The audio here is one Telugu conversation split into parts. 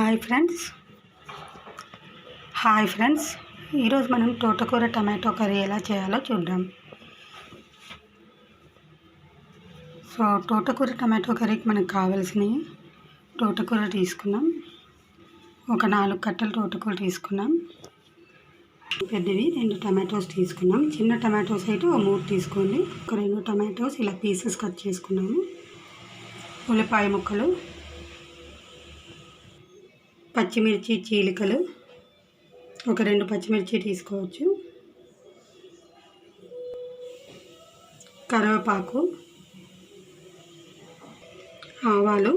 హాయ్ ఫ్రెండ్స్ ఈరోజు మనం తోటకూర టమాటో కర్రీ ఎలా చేయాలో చూద్దాం. సో తోటకూర టమాటో కర్రీకి మనకు కావాల్సినవి తోటకూర తీసుకున్నాం. ఒక 4 కట్టలు తోటకూర తీసుకున్నాం. పెద్దవి 2 టమాటోస్ తీసుకున్నాం. చిన్న టమాటోస్ అయితే 3 తీసుకోండి. ఒక 2 టమాటోస్ ఇలా పీసెస్ కట్ చేసుకున్నాము. ఉల్లిపాయ ముక్కలు, పచ్చిమిర్చి చీలికలు, ఒక 2 పచ్చిమిర్చి తీసుకోవచ్చు, కరివేపాకు, ఆవాలు,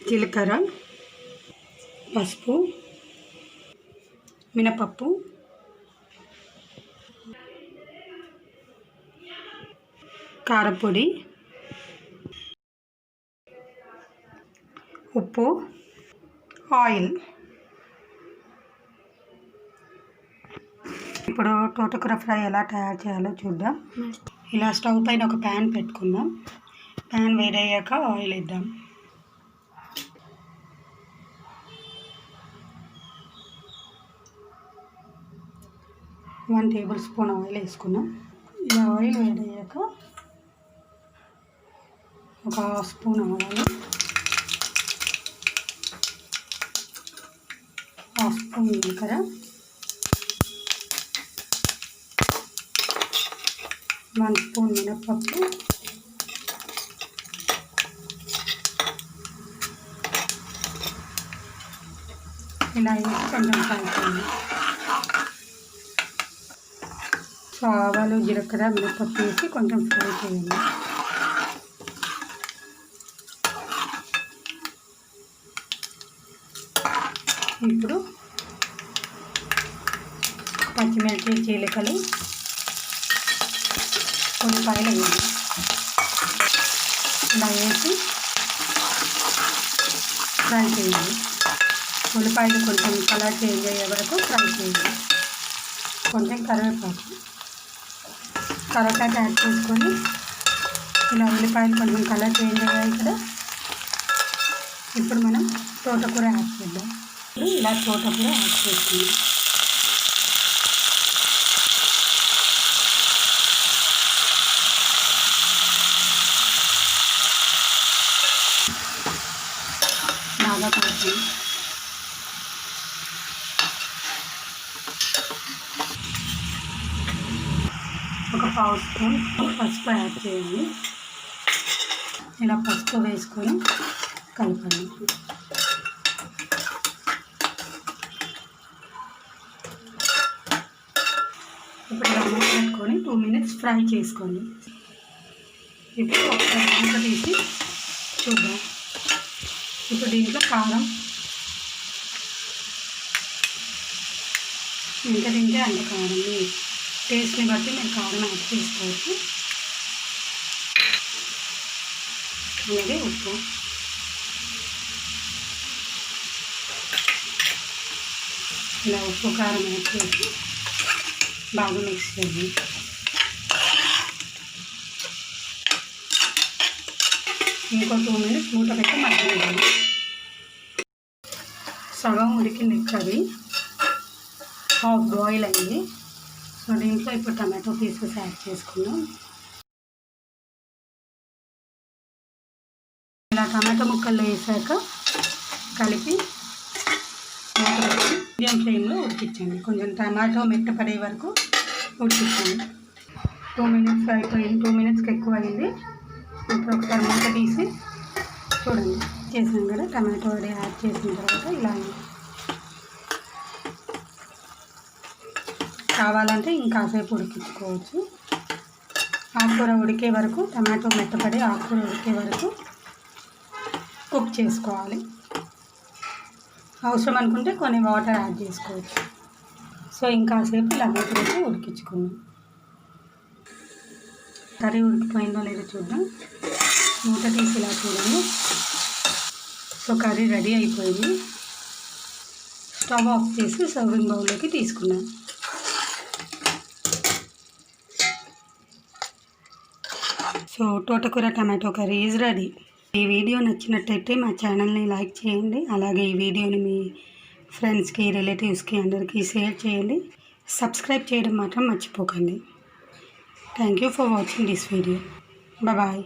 జీలకర్ర, పసుపు, మినపప్పు, కారపొడి, ఉప్పు, ఆయిల్. ఇప్పుడు తోటకూర ఫ్రై ఎలా తయారు చేయాలో చూద్దాం. ఇలా స్టవ్ పైన ఒక ప్యాన్ పెట్టుకుందాం. ప్యాన్ వేడయ్యాక ఆయిల్ వేద్దాం. వన్ టేబుల్ స్పూన్ ఆయిల్ వేసుకున్నాం. ఇలా ఆయిల్ వేడయ్యాక ఒక 1/2 స్పూన్ ఆవాలు, 1/2 స్పూన్ జీలకర్ర, 1 స్పూన్ మినపప్పు, ఇలా వేసి కొంచెం ఫ్రై చేయాలి. సో ఆవాలు, జీలకర్ర, మినపప్పు వేసి కొంచెం ఫ్రై చేయాలి. ఇప్పుడు పచ్చిమిర్చి చీలికలు, ఉల్లిపాయలు వేయాలి. ఇలా వేసి ఫ్రై చేయాలి. ఉల్లిపాయలు కొంచెం కలర్ చేంజ్ అయ్యే వరకు ఫ్రై చేయాలి. కొంచెం కరివేపాకు యాడ్ చేసుకొని ఇలా ఉల్లిపాయలు కొంచెం కలర్ చేంజ్ అయ్యాయి కదా. ఇప్పుడు మనం తోటకూర యాడ్ చేద్దాం. ఇలా తోటకూర యాడ్ చేసుకుందాం. బాగా కలిపి ఒక 1/2 స్పూన్ పసుపు యాడ్ చేయండి. ఇలా పసుపు వేసుకొని కలపండి. ఇప్పుడు ఇలా మూత పెట్టుకొని 2 మినిట్స్ ఫ్రై చేసుకోండి. ఇప్పుడు ఒకసారి మూత తీసి చూద్దాం. ఇప్పుడు దీంట్లో కారం ఎంత తింటే అంత కారం, మీ టేస్ట్ని బట్టి మీరు కారం యాడ్ చేసుకోవచ్చు. అలాగే ఉప్పు, ఇలా ఉప్పు కారం యాడ్ చేసి బాగా మిక్స్ చేయండి. ఇంకో 2 మినిట్స్ మూత పెట్టి మగ్గనివ్వండి. సగం ఉడికింది కర్రీ, హాఫ్ బాయిల్ అయింది. సో దీంట్లో ఇప్పుడు టమాటో పీసెస్ యాడ్ చేసుకుందాం. ఇలా టమాటో ముక్కలు వేసాక కలిపి మీడియం ఫ్లేమ్లో ఉడికించండి. కొంచెం టమాటో మెత్తపడే వరకు ఉడికించండి. 2 మినిట్స్ అయిపోయింది. 2 మినిట్స్కి ఎక్కువ అయింది. ఇప్పుడు ఒకసారి మూత తీసి చూడండి. చేసాం కదా, టమాటో యాడ్ చేసిన తర్వాత ఇలా కావాలంటే ఇంకాసేపు ఉడికించుకోవచ్చు. ఆకుకూర ఉడికే వరకు, టమాటో మెత్తపడి ఆకుకూర ఉడికే వరకు కుక్ చేసుకోవాలి. అవసరం అనుకుంటే కొన్ని వాటర్ యాడ్ చేసుకోవచ్చు. సో ఇంకాసేపు ఇలా మూత పెట్టి ఉడికించుకుందాం. కర్రీ ఉడికిపోయిందో లేదో చూద్దాం. మూత తీసి ఇలా చూడండి. సో కర్రీ రెడీ అయిపోయింది. స్టవ్ ఆఫ్ చేసి సర్వింగ్ బౌల్లోకి తీసుకున్నాం. So Thotakura tomato curry is ready. ఈ వీడియో నచ్చినట్టయితే మా ఛానల్ని లైక్ చేయండి. అలాగే ఈ వీడియోని మీ ఫ్రెండ్స్కి, రిలేటివ్స్కి అందరికీ షేర్ చేయండి. సబ్స్క్రైబ్ చేయడం మాత్రం మర్చిపోకండి. Thank you for watching this video. Bye.